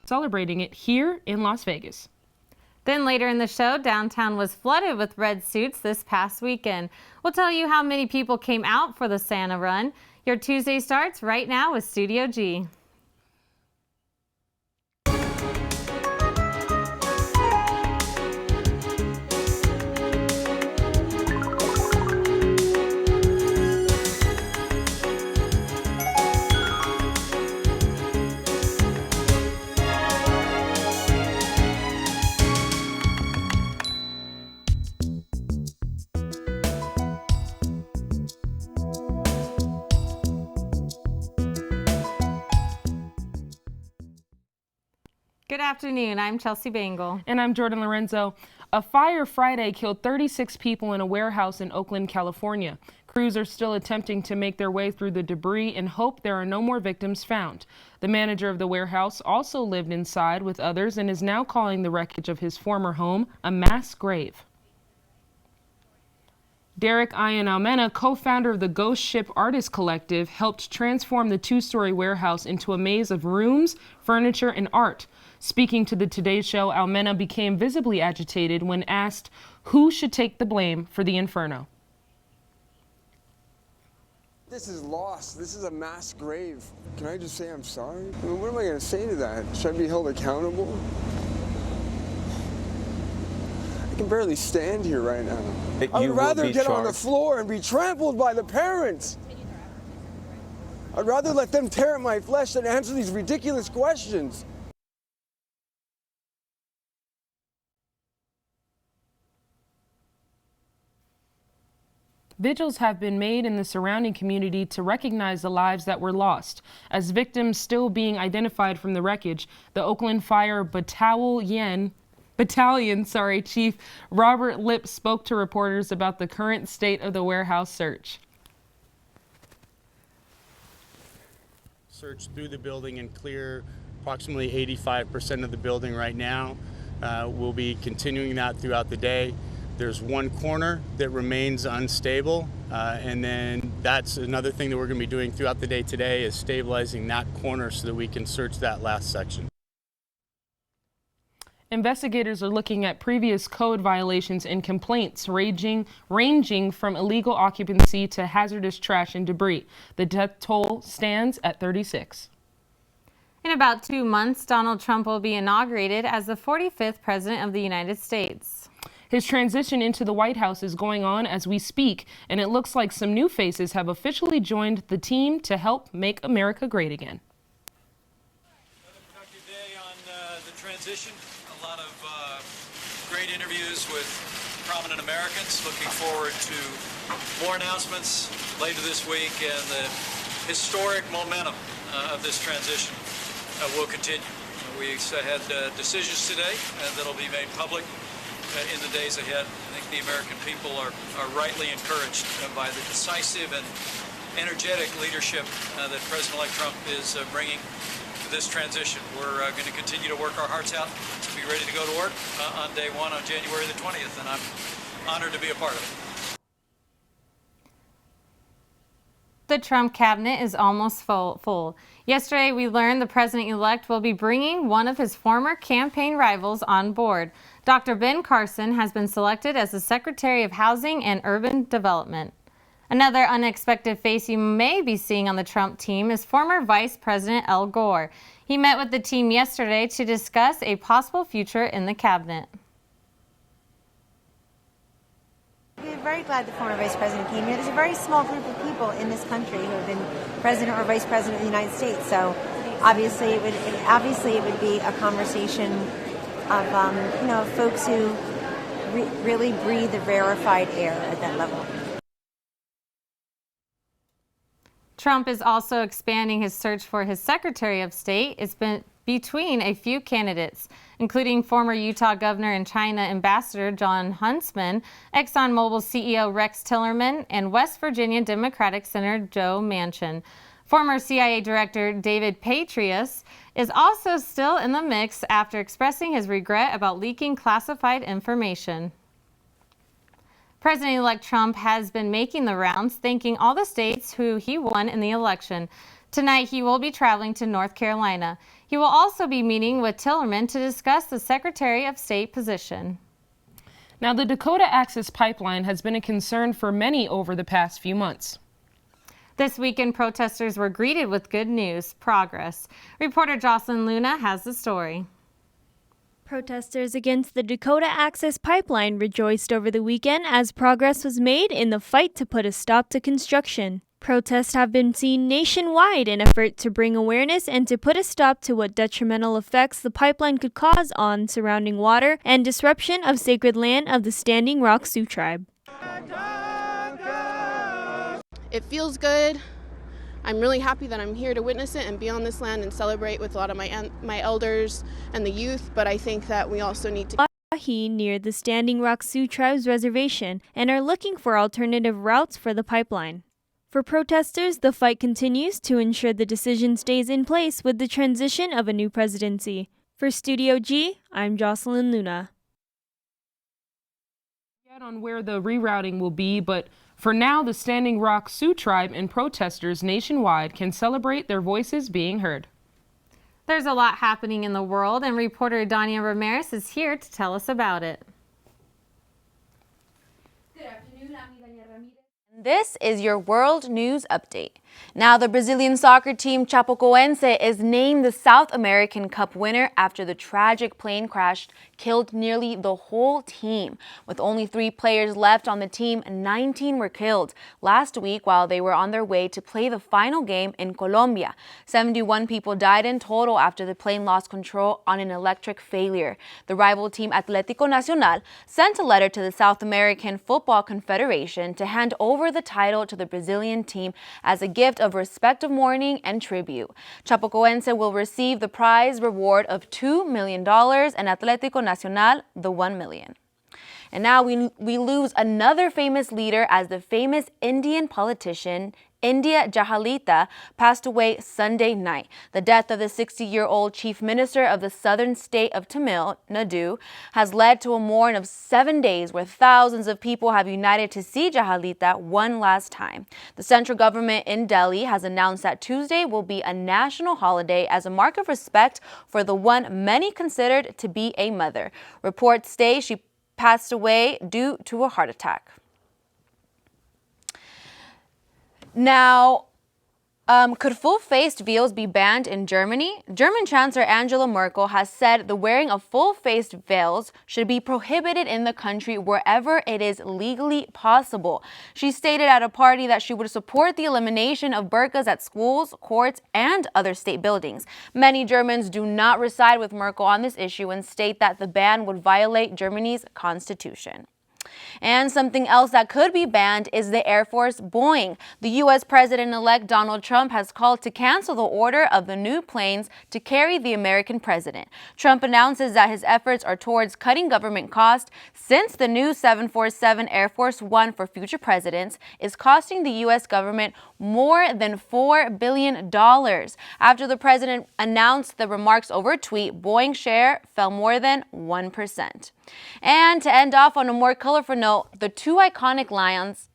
celebrating it here in Las Vegas. Then later in the show, downtown was flooded with red suits this past weekend. We'll tell you how many people came out for the Santa Run. Your Tuesday starts right now with Studio G. Good afternoon. I'm Chelsea Bangle. And I'm Jordan Lorenzo. A fire Friday killed 36 people in a warehouse in Oakland, California. Crews are still attempting to make their way through the debris and hope there are no more victims found. The manager of the warehouse also lived inside with others and is now calling the wreckage of his former home a mass grave. Derek Ian Almena, co-founder of the Ghost Ship Artist Collective, helped transform the two-story warehouse into a maze of rooms, furniture, and art. Speaking to the Today Show, Almena became visibly agitated when asked who should take the blame for the inferno. This is lost. This is a mass grave. Can I just say I'm sorry? I mean, what am I going to say to that? Should I be held accountable? I can barely stand here right now. I would rather get on the floor and be trampled by the parents. I'd rather let them tear at my flesh than answer these ridiculous questions. Vigils have been made in the surrounding community to recognize the lives that were lost. As victims still being identified from the wreckage, the Oakland Fire Battalion Chief Robert Lipp spoke to reporters about the current state of the warehouse search. Search through the building and clear approximately 85% of the building right now. We'll be continuing that throughout the day. There's one corner that remains unstable, and then that's another thing that we're going to be doing throughout the day today is stabilizing that corner so that we can search that last section. Investigators are looking at previous code violations and complaints ranging from illegal occupancy to hazardous trash and debris. The death toll stands at 36. In about 2 months, Donald Trump will be inaugurated as the 45th President of the United States. His transition into the White House is going on as we speak, and it looks like some new faces have officially joined the team to help make America great again. Another productive day on the transition. A lot of great interviews with prominent Americans. Looking forward to more announcements later this week, and the historic momentum of this transition will continue. We had decisions today that'll be made public in the days ahead. I think the American people are rightly encouraged by the decisive and energetic leadership that President-elect Trump is bringing to this transition. We're going to continue to work our hearts out to be ready to go to work on day one on January the 20th, and I'm honored to be a part of it. The Trump cabinet is almost full. Yesterday, we learned the president-elect will be bringing one of his former campaign rivals on board. Dr. Ben Carson has been selected as the Secretary of Housing and Urban Development. Another unexpected face you may be seeing on the Trump team is former Vice President Al Gore. He met with the team yesterday to discuss a possible future in the cabinet. We're very glad the former vice president came here. There's a very small group of people in this country who have been president or vice president of the United States. So obviously it would be a conversation of folks who really breathe the rarefied air at that level. Trump is also expanding his search for his Secretary of State. It's been between a few candidates, including former Utah Governor and China Ambassador Jon Huntsman, ExxonMobil CEO Rex Tillerson, and West Virginia Democratic Senator Joe Manchin. Former CIA Director David Petraeus is also still in the mix after expressing his regret about leaking classified information. President-elect Trump has been making the rounds, thanking all the states who he won in the election. Tonight, he will be traveling to North Carolina. He will also be meeting with Tillerman to discuss the Secretary of State position. Now, the Dakota Access Pipeline has been a concern for many over the past few months. This weekend, protesters were greeted with good news, progress. Reporter Jocelyn Luna has the story. Protesters against the Dakota Access Pipeline rejoiced over the weekend as progress was made in the fight to put a stop to construction. Protests have been seen nationwide in an effort to bring awareness and to put a stop to what detrimental effects the pipeline could cause on surrounding water and disruption of sacred land of the Standing Rock Sioux tribe. It feels good. I'm really happy that I'm here to witness it and be on this land and celebrate with a lot of my elders and the youth, but I think that we also need to near the Standing Rock Sioux tribe's reservation and are looking for alternative routes for the pipeline. For protesters, the fight continues to ensure the decision stays in place with the transition of a new presidency. For Studio G, I'm Jocelyn Luna. Yet on where the rerouting will be, but for now, the Standing Rock Sioux tribe and protesters nationwide can celebrate their voices being heard. There's a lot happening in the world, and reporter Dania Ramirez is here to tell us about it. Good afternoon, I'm Dania Ramirez. This is your World News Update. Now, the Brazilian soccer team Chapecoense is named the South American Cup winner after the tragic plane crash killed nearly the whole team. With only 3 players left on the team, 19 were killed last week while they were on their way to play the final game in Colombia. 71 people died in total after the plane lost control on an electric failure. The rival team Atlético Nacional sent a letter to the South American Football Confederation to hand over the title to the Brazilian team as a gift of respect of mourning and tribute. Chapecoense will receive the prize reward of $2 million and Atlético Nacional the $1 million. And now we lose another famous leader as the famous Indian politician India Jayalalitha passed away Sunday night. The death of the 60-year-old chief minister of the southern state of Tamil Nadu has led to a mourn of 7 days where thousands of people have united to see Jayalalitha one last time. The central government in Delhi has announced that Tuesday will be a national holiday as a mark of respect for the one many considered to be a mother. Reports say she passed away due to a heart attack. Now, could full-faced veils be banned in Germany? German Chancellor Angela Merkel has said the wearing of full-faced veils should be prohibited in the country wherever it is legally possible. She stated at a party that she would support the elimination of burqas at schools, courts, and other state buildings. Many Germans do not reside with Merkel on this issue and state that the ban would violate Germany's constitution. And something else that could be banned is the Air Force Boeing. The U.S. President-elect Donald Trump has called to cancel the order of the new planes to carry the American president. Trump announces that his efforts are towards cutting government costs since the new 747 Air Force One for future presidents is costing the U.S. government more than $4 billion. After the president announced the remarks over a tweet, Boeing share fell more than 1%. And to end off on a more colorful note, the 2 iconic lions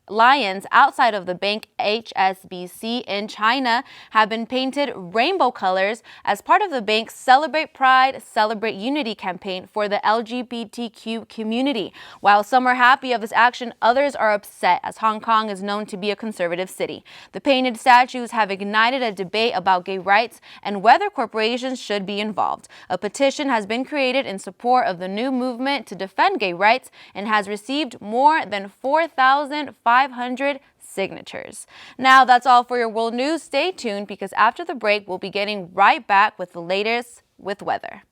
outside of the bank HSBC in China have been painted rainbow colors as part of the bank's Celebrate Pride, Celebrate Unity campaign for the LGBTQ community. While some are happy of this action, others are upset as Hong Kong is known to be a conservative city. The painted statues have ignited a debate about gay rights and whether corporations should be involved. A petition has been created in support of the new movement to defend gay rights and has received more than 4,500 signatures. Now that's all for your world news. Stay tuned because after the break, we'll be getting right back with the latest with weather.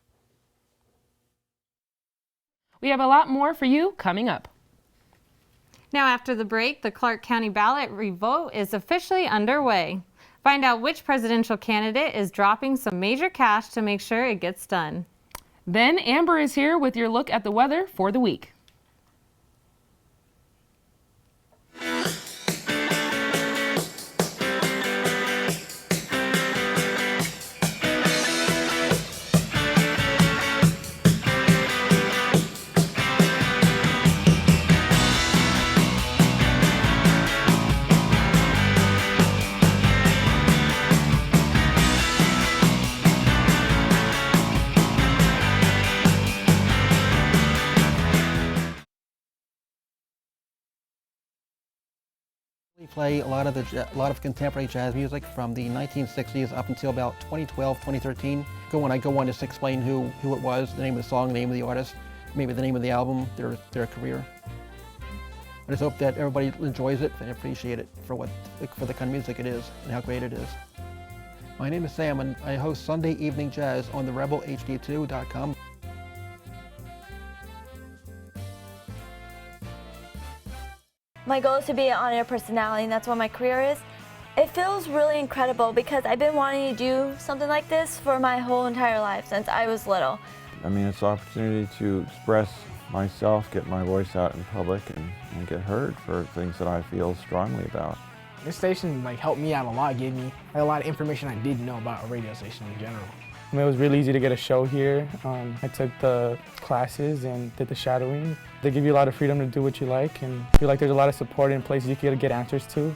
We have a lot more for you coming up. Now after the break, the Clark County ballot revote is officially underway. Find out which presidential candidate is dropping some major cash to make sure it gets done. Then Amber is here with your look at the weather for the week. play a lot of contemporary jazz music from the 1960s up until about 2012, 2013. When I go on, just explain who it was, the name of the song, the name of the artist, maybe the name of the album, their career. I just hope that everybody enjoys it and appreciate it for the kind of music it is and how great it is. My name is Sam, and I host Sunday Evening Jazz on the rebelhd2.com. My goal is to be an on-air personality, and that's what my career is. It feels really incredible because I've been wanting to do something like this for my whole entire life since I was little. I mean, it's an opportunity to express myself, get my voice out in public, and get heard for things that I feel strongly about. This station helped me out a lot, gave me a lot of information I didn't know about a radio station in general. It was really easy to get a show here. I took the classes and did the shadowing. They give you a lot of freedom to do what you like, and I feel like there's a lot of support in places you can get answers to.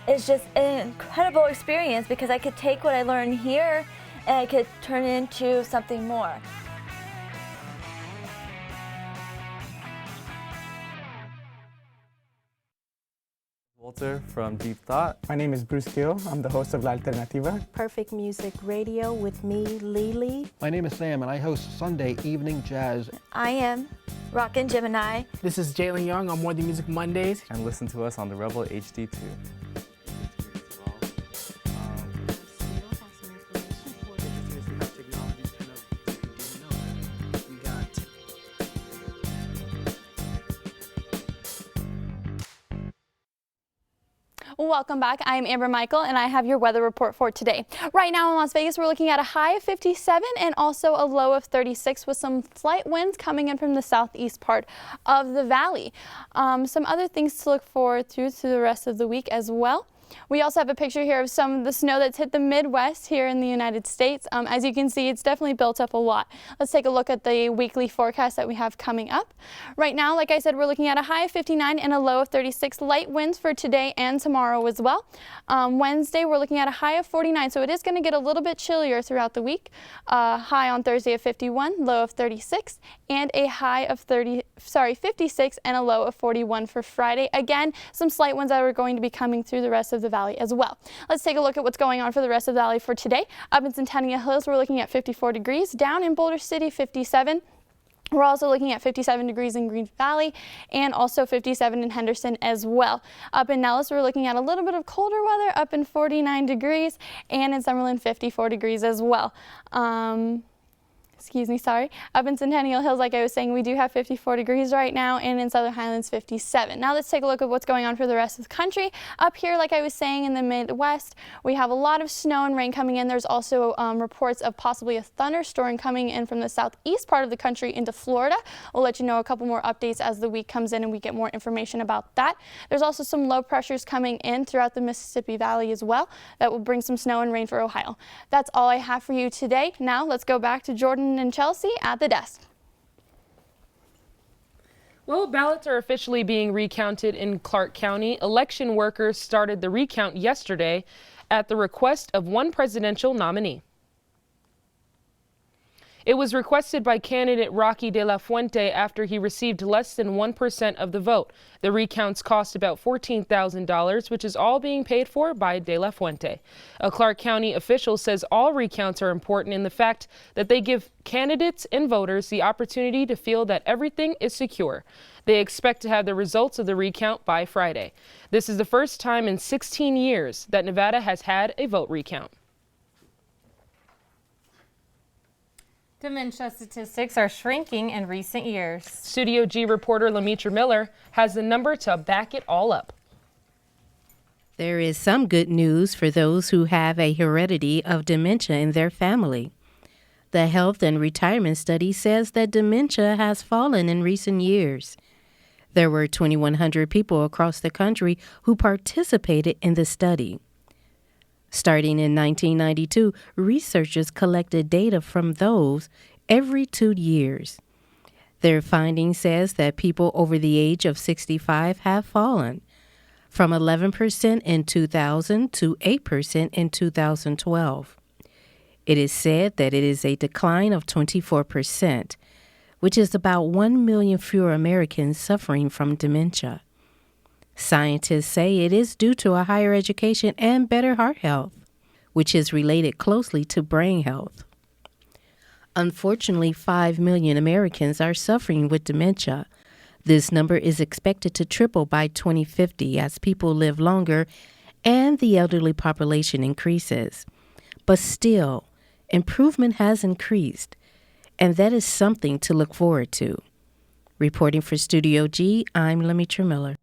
It's just an incredible experience because I could take what I learned here and I could turn it into something more. Walter from Deep Thought. My name is Bruce Gill. I'm the host of La Alternativa. Perfect Music Radio with me, Lily. My name is Sam, and I host Sunday Evening Jazz. I am Rockin' Gemini. This is Jalen Young on More Than Music Mondays. And listen to us on the Rebel HD2. Welcome back. I am Amber Michael and I have your weather report for today. Right now in Las Vegas, we're looking at a high of 57 and also a low of 36 with some slight winds coming in from the southeast part of the valley. Some other things to look forward to the rest of the week as well. We also have a picture here of some of the snow that's hit the Midwest here in the United States. As you can see, it's definitely built up a lot. Let's take a look at the weekly forecast that we have coming up. Right now, like I said, we're looking at a high of 59 and a low of 36. Light winds for today and tomorrow as well. Wednesday, we're looking at a high of 49, so it is going to get a little bit chillier throughout the week. High on Thursday of 51, low of 36, and a high of 56 and a low of 41 for Friday. Again, some slight winds that are going to be coming through the rest of the valley as well. Let's take a look at what's going on for the rest of the valley for today. Up in Centennial Hills, we're looking at 54 degrees. Down in Boulder City, 57. We're also looking at 57 degrees in Green Valley and also 57 in Henderson as well. Up in Nellis, we're looking at a little bit of colder weather, up in 49 degrees, and in Summerlin, 54 degrees as well. Up in Centennial Hills, like I was saying, we do have 54 degrees right now, and in Southern Highlands, 57. Now let's take a look at what's going on for the rest of the country. Up here, like I was saying, in the Midwest, we have a lot of snow and rain coming in. There's also reports of possibly a thunderstorm coming in from the southeast part of the country into Florida. We'll let you know a couple more updates as the week comes in and we get more information about that. There's also some low pressures coming in throughout the Mississippi Valley as well that will bring some snow and rain for Ohio. That's all I have for you today. Now let's go back to Jordan and Chelsea at the desk. Well, ballots are officially being recounted in Clark County. Election workers started the recount yesterday at the request of one presidential nominee. It was requested by candidate Rocky De La Fuente after he received less than 1% of the vote. The recounts cost about $14,000, which is all being paid for by De La Fuente. A Clark County official says all recounts are important in the fact that they give candidates and voters the opportunity to feel that everything is secure. They expect to have the results of the recount by Friday. This is the first time in 16 years that Nevada has had a vote recount. Dementia statistics are shrinking in recent years. Studio G reporter Lemitra Miller has the number to back it all up. There is some good news for those who have a heredity of dementia in their family. The Health and Retirement Study says that dementia has fallen in recent years. There were 2,100 people across the country who participated in the study. Starting in 1992, researchers collected data from those every 2 years. Their finding says that people over the age of 65 have fallen from 11% in 2000 to 8% in 2012. It is said that it is a decline of 24%, which is about 1 million fewer Americans suffering from dementia. Scientists say it is due to a higher education and better heart health, which is related closely to brain health. Unfortunately, 5 million Americans are suffering with dementia. This number is expected to triple by 2050 as people live longer and the elderly population increases. But still, improvement has increased, and that is something to look forward to. Reporting for Studio G, I'm Lemitra Miller.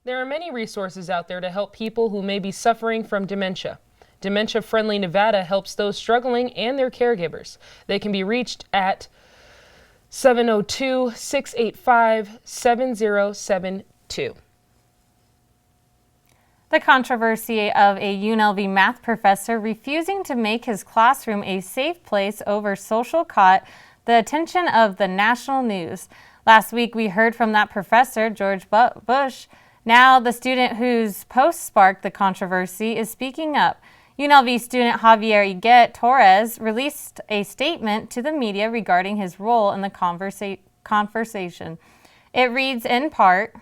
There are many resources out there to help people who may be suffering from dementia. Dementia Friendly Nevada helps those struggling and their caregivers. They can be reached at 702-685-7072. The controversy of a UNLV math professor refusing to make his classroom a safe place over social caught the attention of the national news. Last week, we heard from that professor, George Bush. Now, the student whose post sparked the controversy is speaking up. UNLV student Javier Iguet Torres released a statement to the media regarding his role in the conversation. It reads in part,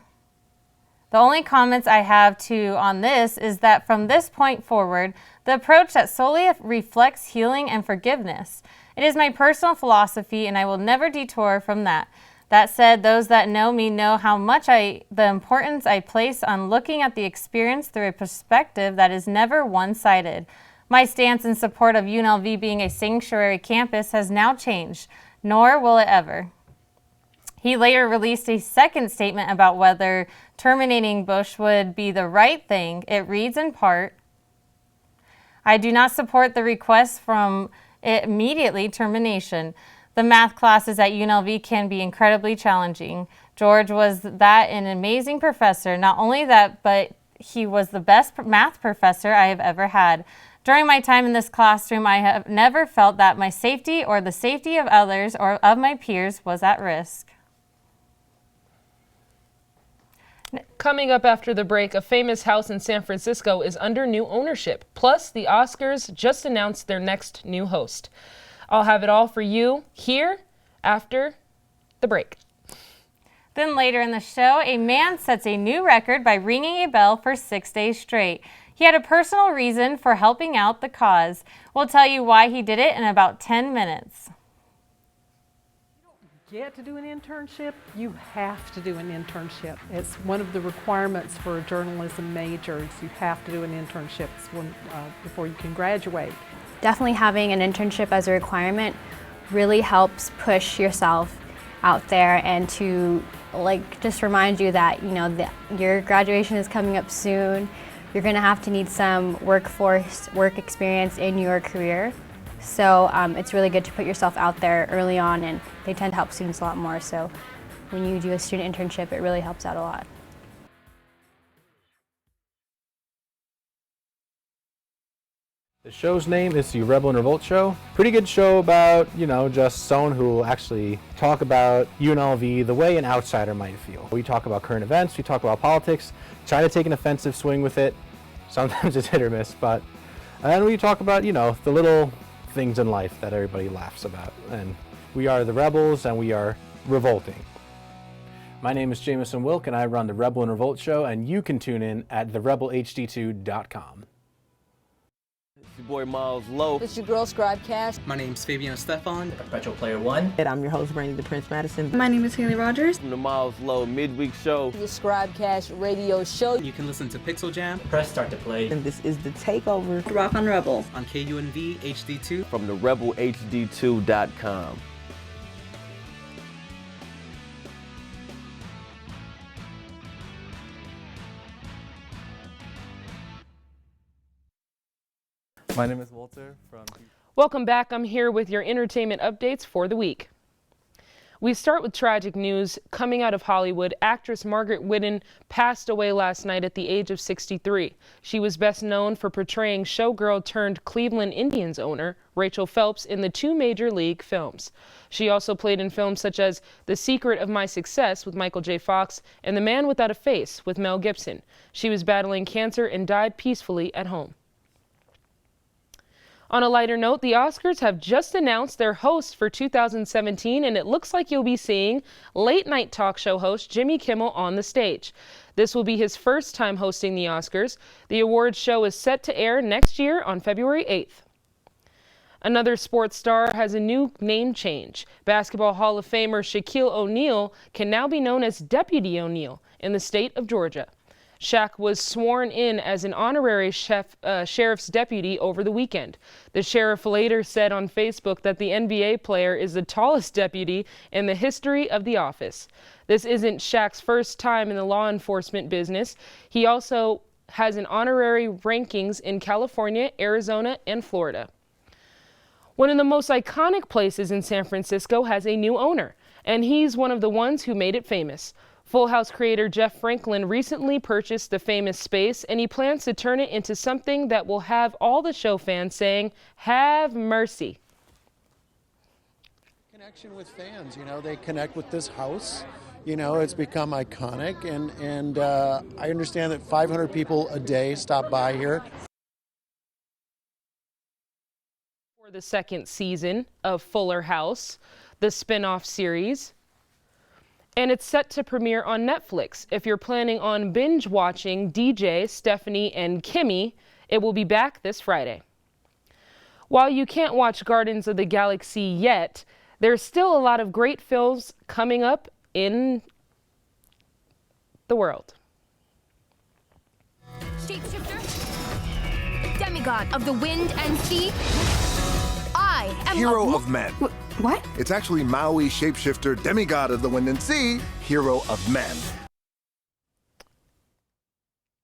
"The only comments I have on this is that from this point forward, the approach that solely reflects healing and forgiveness. It is my personal philosophy and I will never detour from that. That said, those that know me know how much the importance I place on looking at the experience through a perspective that is never one-sided. My stance in support of UNLV being a sanctuary campus has now changed, nor will it ever." He later released a second statement about whether terminating Bush would be the right thing. It reads in part, "I do not support the request from immediately termination. The math classes at UNLV can be incredibly challenging. George was an amazing professor. Not only that, but he was the best math professor I have ever had. During my time in this classroom, I have never felt that my safety or the safety of others or of my peers was at risk." Coming up after the break, a famous house in San Francisco is under new ownership. Plus, the Oscars just announced their next new host. I'll have it all for you here after the break. Then later in the show, a man sets a new record by ringing a bell for 6 days straight. He had a personal reason for helping out the cause. We'll tell you why he did it in about 10 minutes. Get to do an internship, you have to do an internship. It's one of the requirements for a journalism major. You have to do an internship before you can graduate. Definitely having an internship as a requirement really helps push yourself out there and to just remind you that your graduation is coming up soon. You're going to have to need some work experience in your career. So it's really good to put yourself out there early on, and they tend to help students a lot more. So when you do a student internship, it really helps out a lot. The show's name is the Rebel and Revolt Show. Pretty good show about, just someone who will actually talk about UNLV the way an outsider might feel. We talk about current events, we talk about politics, try to take an offensive swing with it. Sometimes it's hit or miss, and then we talk about, the little things in life that everybody laughs about. And we are the Rebels and we are revolting. My name is Jameson Wilk and I run the Rebel and Revolt Show, and you can tune in at therebelhd2.com. It's your boy Miles Lowe. It's your girl Scribe Cash. My name's Fabian Stefan, the Perpetual Player One. And I'm your host Brandy the Prince Madison. My name is Haley Rogers. From the Miles Lowe Midweek Show. The Scribe Cash Radio Show. You can listen to Pixel Jam. Press start to play. And this is the Takeover. Rock on Rebel. On KUNV HD2. From the rebelhd2.com. My name is Walter from... Welcome back. I'm here with your entertainment updates for the week. We start with tragic news coming out of Hollywood. Actress Margaret Whitten passed away last night at the age of 63. She was best known for portraying showgirl turned Cleveland Indians owner Rachel Phelps in the 2 Major League films. She also played in films such as The Secret of My Success with Michael J. Fox and The Man Without a Face with Mel Gibson. She was battling cancer and died peacefully at home. On a lighter note, the Oscars have just announced their hosts for 2017, and it looks like you'll be seeing late-night talk show host Jimmy Kimmel on the stage. This will be his first time hosting the Oscars. The awards show is set to air next year on February 8th. Another sports star has a new name change. Basketball Hall of Famer Shaquille O'Neal can now be known as Deputy O'Neal in the state of Georgia. Shaq was sworn in as an honorary sheriff's deputy over the weekend. The sheriff later said on Facebook that the NBA player is the tallest deputy in the history of the office. This isn't Shaq's first time in the law enforcement business. He also has an honorary rankings in California, Arizona, and Florida. One of the most iconic places in San Francisco has a new owner, and he's one of the ones who made it famous. Full House creator Jeff Franklin recently purchased the famous space, and he plans to turn it into something that will have all the show fans saying, "Have mercy." Connection with fans, they connect with this house. It's become iconic, and I understand that 500 people a day stop by here. For the second season of Fuller House, the spin-off series. And it's set to premiere on Netflix. If you're planning on binge watching DJ, Stephanie, and Kimmy, it will be back this Friday. While you can't watch Guardians of the Galaxy yet, there's still a lot of great films coming up in the world. Shapeshifter, demigod of the wind and sea, I am Hero of men. What? It's actually Maui, shapeshifter, demigod of the wind and sea, hero of men.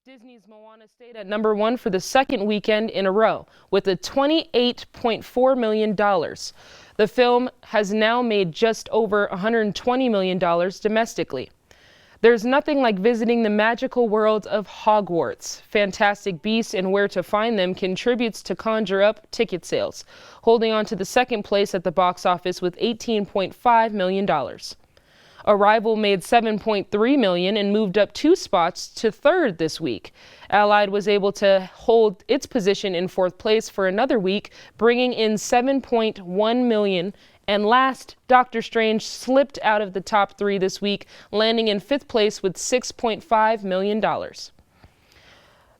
Disney's Moana stayed at number 1 for the second weekend in a row with a $28.4 million. The film has now made just over $120 million domestically. There's nothing like visiting the magical world of Hogwarts. Fantastic Beasts and Where to Find Them contributes to conjure up ticket sales, holding on to the second place at the box office with $18.5 million. Arrival made $7.3 million and moved up 2 spots to 3rd this week. Allied was able to hold its position in 4th place for another week, bringing in $7.1 million. And last, Doctor Strange slipped out of the top 3 this week, landing in 5th place with $6.5 million.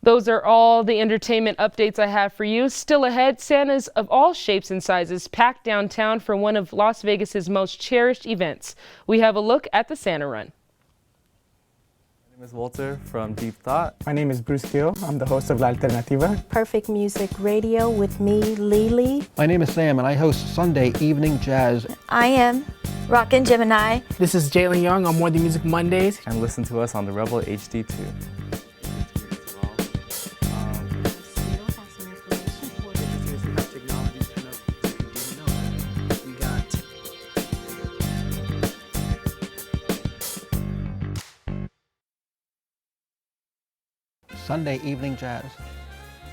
Those are all the entertainment updates I have for you. Still ahead, Santas of all shapes and sizes packed downtown for one of Las Vegas's most cherished events. We have a look at the Santa Run. My name is Walter from Deep Thought. My name is Bruce Gill. I'm the host of La Alternativa. Perfect Music Radio with me, Lily. My name is Sam, and I host Sunday Evening Jazz. I am Rockin' Gemini. This is Jalen Young on More Than Music Mondays. And listen to us on the Rebel HD2. Sunday Evening Jazz.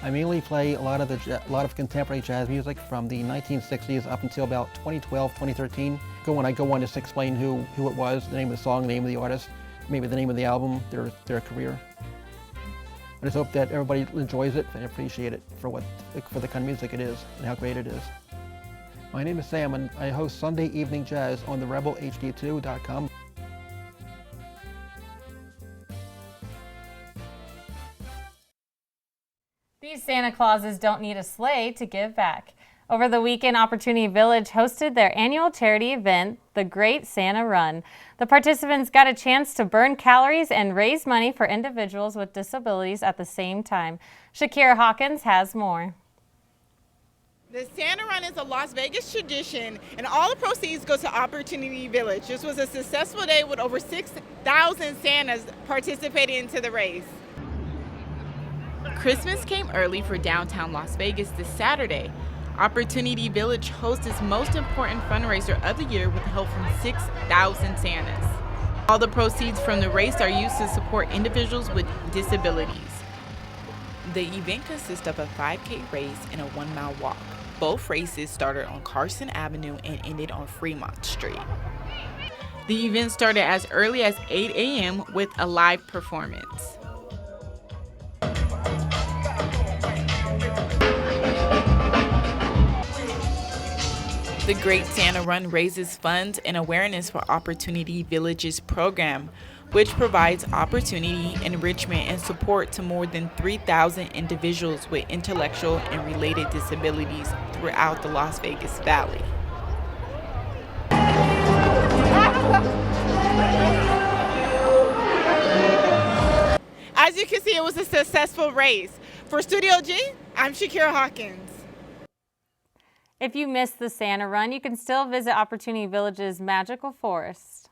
I mainly play a lot of contemporary jazz music from the 1960s up until about 2012, 2013. When I go on to explain who it was, the name of the song, the name of the artist, maybe the name of the album, their career. I just hope that everybody enjoys it and appreciate it for the kind of music it is and how great it is. My name is Sam, and I host Sunday Evening Jazz on the rebelhd2.com. These Santa Clauses don't need a sleigh to give back. Over the weekend, Opportunity Village hosted their annual charity event, the Great Santa Run. The participants got a chance to burn calories and raise money for individuals with disabilities at the same time. Shakira Hawkins has more. The Santa Run is a Las Vegas tradition, and all the proceeds go to Opportunity Village. This was a successful day with over 6,000 Santas participating into the race. Christmas came early for downtown Las Vegas this Saturday. Opportunity Village hosts its most important fundraiser of the year with help from 6,000 Santas. All the proceeds from the race are used to support individuals with disabilities. The event consists of a 5K race and a 1-mile walk. Both races started on Carson Avenue and ended on Fremont Street. The event started as early as 8 a.m. with a live performance. The Great Santa Run raises funds and awareness for Opportunity Village's program, which provides opportunity, enrichment, and support to more than 3,000 individuals with intellectual and related disabilities throughout the Las Vegas Valley. As you can see, it was a successful race. For Studio G, I'm Shakira Hawkins. If you missed the Santa Run, you can still visit Opportunity Village's magical forest.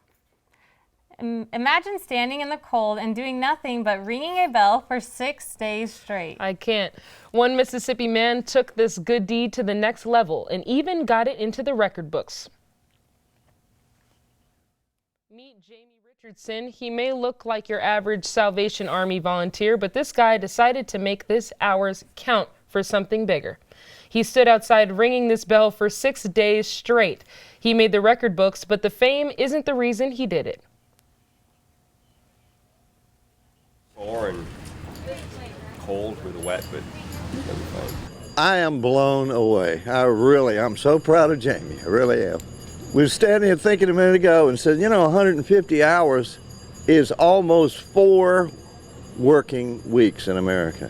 Imagine standing in the cold and doing nothing but ringing a bell for 6 days straight. I can't. One Mississippi man took this good deed to the next level and even got it into the record books. Meet Jamie Richardson. He may look like your average Salvation Army volunteer, but this guy decided to make this hours count for something bigger. He stood outside ringing this bell for 6 days straight. He made the record books, but the fame isn't the reason he did it. Sore and cold with the wet, but it'll be fine. I am blown away. I'm so proud of Jamie. I really am. We were standing here thinking a minute ago and said, 150 hours is almost 4 working weeks in America.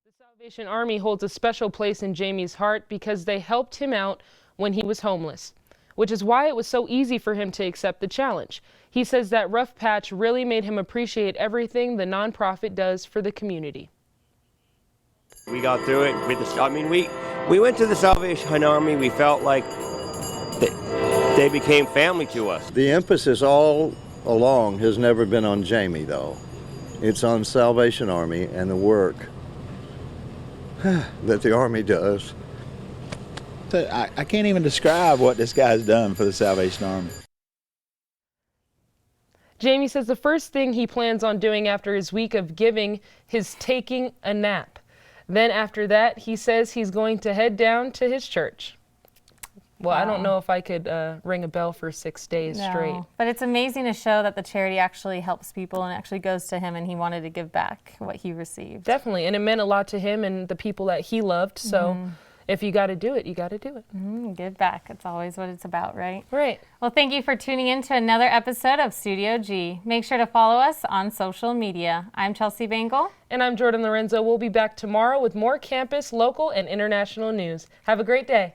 The Salvation Army holds a special place in Jamie's heart because they helped him out when he was homeless, which is why it was so easy for him to accept the challenge. He says that rough patch really made him appreciate everything the nonprofit does for the community. We got through it with we went to the Salvation Army. We felt like they became family to us. The emphasis all along has never been on Jamie, though. It's on Salvation Army and the work that the Army does. I can't even describe what this guy's done for the Salvation Army. Jamie says the first thing he plans on doing after his week of giving is taking a nap. Then after that, he says he's going to head down to his church. Well, wow. I don't know if I could ring a bell for 6 days straight. But it's amazing to show that the charity actually helps people and actually goes to him, and he wanted to give back what he received. Definitely, and it meant a lot to him and the people that he loved. So if you got to do it, you got to do it. Give back. It's always what it's about, right? Right. Well, thank you for tuning in to another episode of Studio G. Make sure to follow us on social media. I'm Chelsea Bangle. And I'm Jordan Lorenzo. We'll be back tomorrow with more campus, local, and international news. Have a great day.